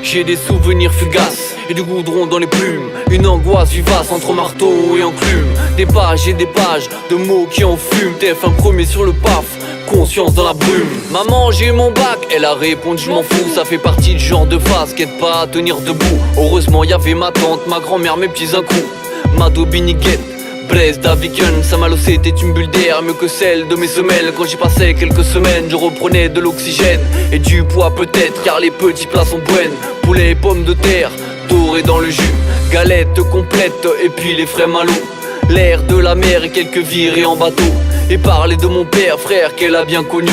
J'ai des souvenirs fugaces et du goudron dans les plumes. Une angoisse vivace entre marteau et enclume. Des pages et des pages de mots qui enfument. TF1 premier sur le paf, conscience dans la brume. Maman, j'ai eu mon bac, elle a répondu je m'en fous. Ça fait partie du genre de phase qui aide pas à tenir debout. Heureusement y'avait ma tante, ma grand-mère, mes petits un coup. Mado, Biniguette, Blaise, Daviken, Saint-Malo était une bulle d'air mieux que celle de mes semelles. Quand j'y passais quelques semaines, je reprenais de l'oxygène et du poids peut-être, car les petits plats sont bonnes. Poulet et pommes de terre, doré dans le jus, galette complète et puis les frais malous. L'air de la mer et quelques virées en bateau. Et parler de mon père, frère qu'elle a bien connu.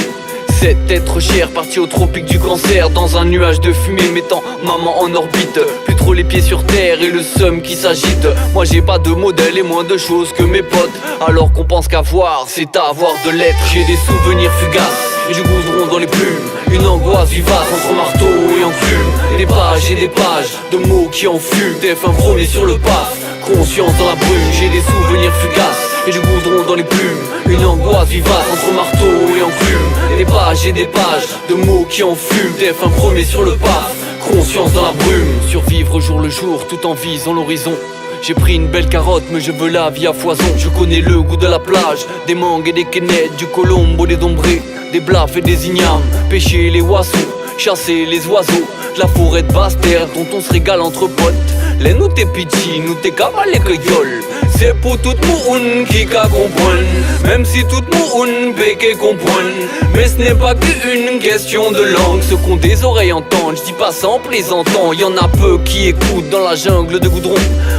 Cet être cher parti au tropique du cancer, dans un nuage de fumée mettant maman en orbite. Plus trop les pieds sur terre et le seum qui s'agite. Moi j'ai pas de modèle et moins de choses que mes potes. Alors qu'on pense qu'avoir c'est avoir de l'être. J'ai des souvenirs fugaces et du goudron dans les plumes. Une angoisse vivace entre marteau et enclume. Des pages et des pages de mots qui enfument. TF1 premier sur le paf, conscience dans la brume. J'ai des souvenirs fugaces et du goudron dans les plumes. Une angoisse vivace entre marteau et enclume. Des pages et des pages de mots qui enfument. TF1 premier sur le paf, conscience dans la brume. Survivre jour le jour tout en visant l'horizon. J'ai pris une belle carotte mais je veux la vie à foison. Je connais le goût de la plage, des mangues et des quenettes, du colombo, des dombrés, des blafs et des ignames. Pêcher les oiseaux, chasser les oiseaux, de la forêt de basse terre dont on se régale entre potes. Les nous t'es piti, nous t'es cavalé que yol. C'est pour tout moun qui ka comprenne. Même si tout moun peut comprenne. Mais ce n'est pas qu'une question de langue. Ce qu'ont des oreilles entendent, je dis pas ça en plaisantant. Y'en a peu qui écoutent dans la jungle de goudron.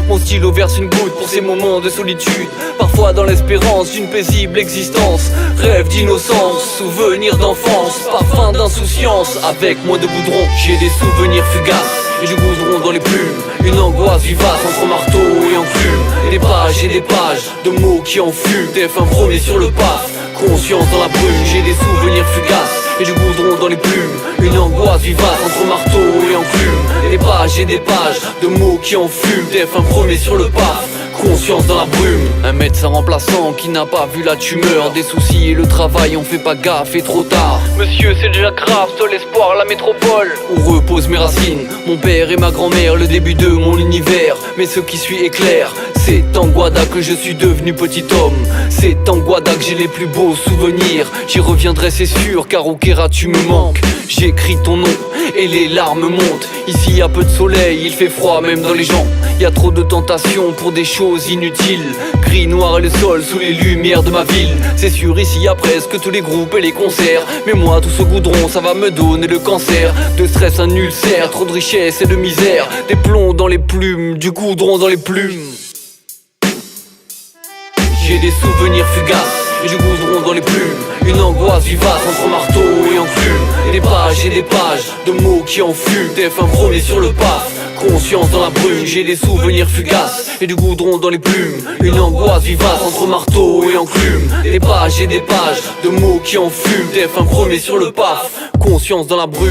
Mon stylo verse une goutte pour ces moments de solitude. Parfois dans l'espérance d'une paisible existence. Rêve d'innocence, souvenir d'enfance, parfum d'insouciance avec moins de goudron. J'ai des souvenirs fugaces et du goudron dans les plumes. Une angoisse vivace entre marteau et enclume. Des pages et des pages de mots qui enfument. TF1 premier sur le paf, conscience dans la brume. J'ai des souvenirs fugaces et du goudron dans les plumes. Une angoisse vivace entre marteau et enclume. Des pages et des pages de mots qui enfument. TF1 premier sur le paf, conscience dans la brume. Un médecin remplaçant qui n'a pas vu la tumeur. Des soucis et le travail, on fait pas gaffe et trop tard. Monsieur c'est déjà grave, seul espoir la métropole où reposent mes racines, mon père et ma grand-mère, le début de mon univers. Mais ce qui suit est clair, c'est en Guada que je suis devenu petit homme. C'est en Guada que j'ai les plus beaux souvenirs. J'y reviendrai c'est sûr car au Kéra tu me manques. J'écris ton nom et les larmes montent. Ici y a peu de soleil, il fait froid même dans les gens. Y a trop de tentations pour des choses inutiles. Gris, noir et le sol sous les lumières de ma ville. C'est sûr ici y a presque tous les groupes et les concerts. Mais moi tout ce goudron ça va me donner le cancer. De stress un ulcère, trop de richesse et de misère. Des plombs dans les plumes, du goudron dans les plumes. J'ai des souvenirs fugaces et du goudron dans les plumes. Une angoisse vivace entre marteau et enclume. Des pages et des pages de mots qui enfument. TF1 premier sur le paf, conscience dans la brume. J'ai des souvenirs fugaces et du goudron dans les plumes. Une angoisse vivace entre marteau et enclume. Des pages et des pages de mots qui enfument. TF1 premier sur le paf, conscience dans la brume.